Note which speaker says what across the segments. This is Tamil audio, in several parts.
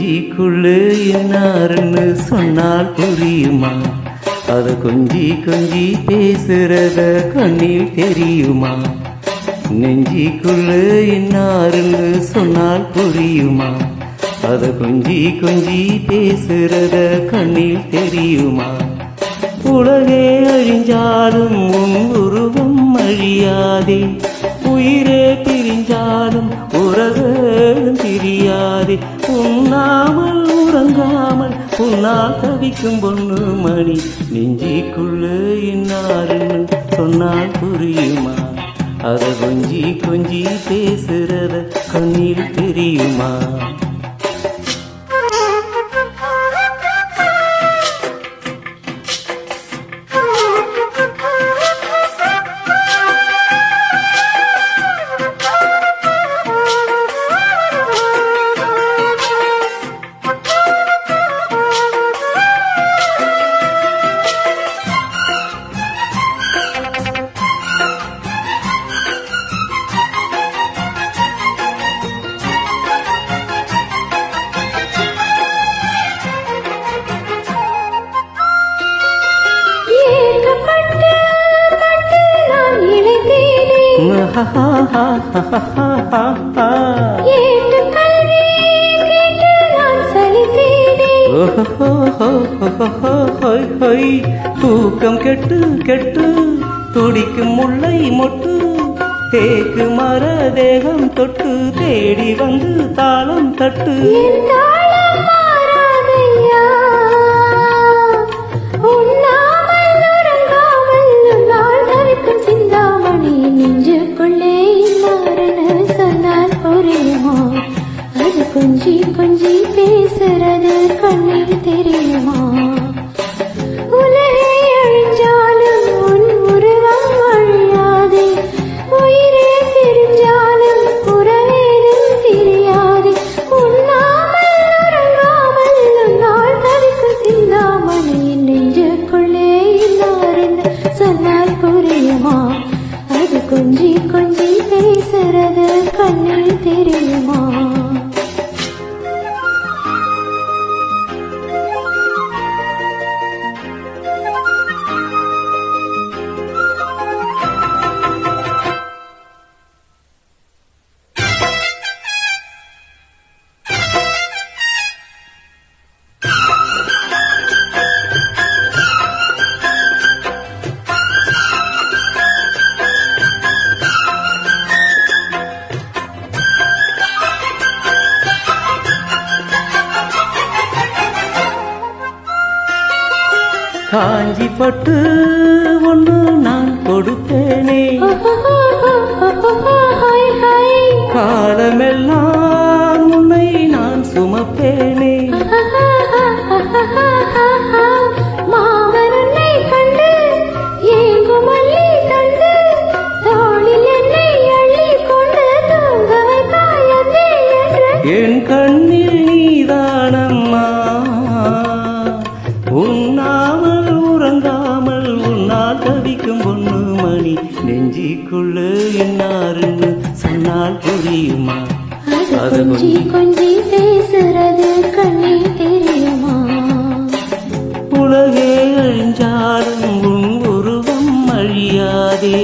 Speaker 1: நெஞ்சிக்குள்ளே என்னாருன்னு சொன்னால் புரியுமா? அத கொஞ்சி கொஞ்சி பேசுறத கண்ணில் தெரியுமா? நெஞ்சிக்குள்ளே என்னாருன்னு சொன்னால் புரியுமா? அத கொஞ்சி கொஞ்சி பேசுறத கண்ணில் தெரியுமா? உலகே அழிஞ்சாலும் உன் உருவம் அழியாதே, உயிரே பிரிஞ்சாலும் உறவும் பிரியாதே. உண்ணாமல் உறங்காமல் உன்னால் தவிக்கும் பொண்ணு மணி, நெஞ்சிக்குள்ள என்னாருன்னு சொன்னால் புரியுமா? அத கொஞ்சி கொஞ்சி பேசுறத கண்ணில் தெரியுமா? தூக்கம் கெட்டு கெட்டு துடிக்கும் முல்லை மொட்டு, தேக்கு மர தேகம் தொட்டு தேடி வந்து தாளம் தட்டு.
Speaker 2: கொஞ்சி கொஞ்சி பேசுறது கண்ணில் தெரியுமா? உலகே அழிஞ்சாலும் உன் உருவம் அழியாதே, உயிரே பிரிஞ்சாலும் உறவேதும் தெரியாதே. உண்ணாமல் உறங்காமல் உன்னால் தவிக்கும் சிந்தாமணி, நெஞ்சுக்குள்ளே இல்லாருன்னு சொன்னால் புரியுமா? அது கொஞ்சி கொஞ்சி பேசுறது கண்ணில் தெரியுமா?
Speaker 1: காஞ்சி பட்டு ஒன்று நான் கொடுத்தேனே, காலமெல்லாம் உன்னை நான் சுமப்பேனே.
Speaker 2: மாமனுன்னை கண்டு ஏங்கும் மல்லி தண்டு, தோளில் என்னை அள்ளி கொண்டு தூங்க வைப்பாயதே என்று
Speaker 1: என் கண்ணில் நீதானம்மா. உண்ணாமல் உறங்காமல் உன்னால் தவிக்கும் பொண்ணு மணி, நெஞ்சிக்குள்ள என்னாருன்னு சொன்னால் புரியுமா?
Speaker 2: அது கொஞ்சி கொஞ்சி பேசுறது கண்ணில் தெரியுமா?
Speaker 1: உலகே அழிஞ்சாலும் உன் உருவம் அழியாதே,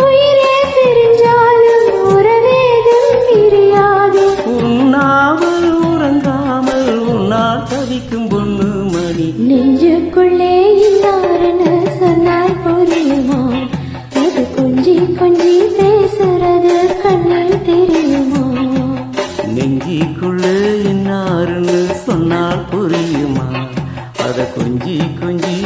Speaker 2: உயிரே பிரிஞ்சாலும் உறவேதும் பிரியாதே.
Speaker 1: உண்ணாமல் உறங்காமல் உன்னால் தவிக்கும் பொண்ணு மணி,
Speaker 2: நெஞ்சுக்குள்ளே இல்லாருன்னு சொன்னால் புரியுமா? அது கொஞ்சி கொஞ்சி பேசுறது கண்ணில் தெரியுமா?
Speaker 1: நெஞ்சிக்குள்ள என்னாருன்னு சொன்னால் புரியுமா? அத கொஞ்சி கொஞ்சி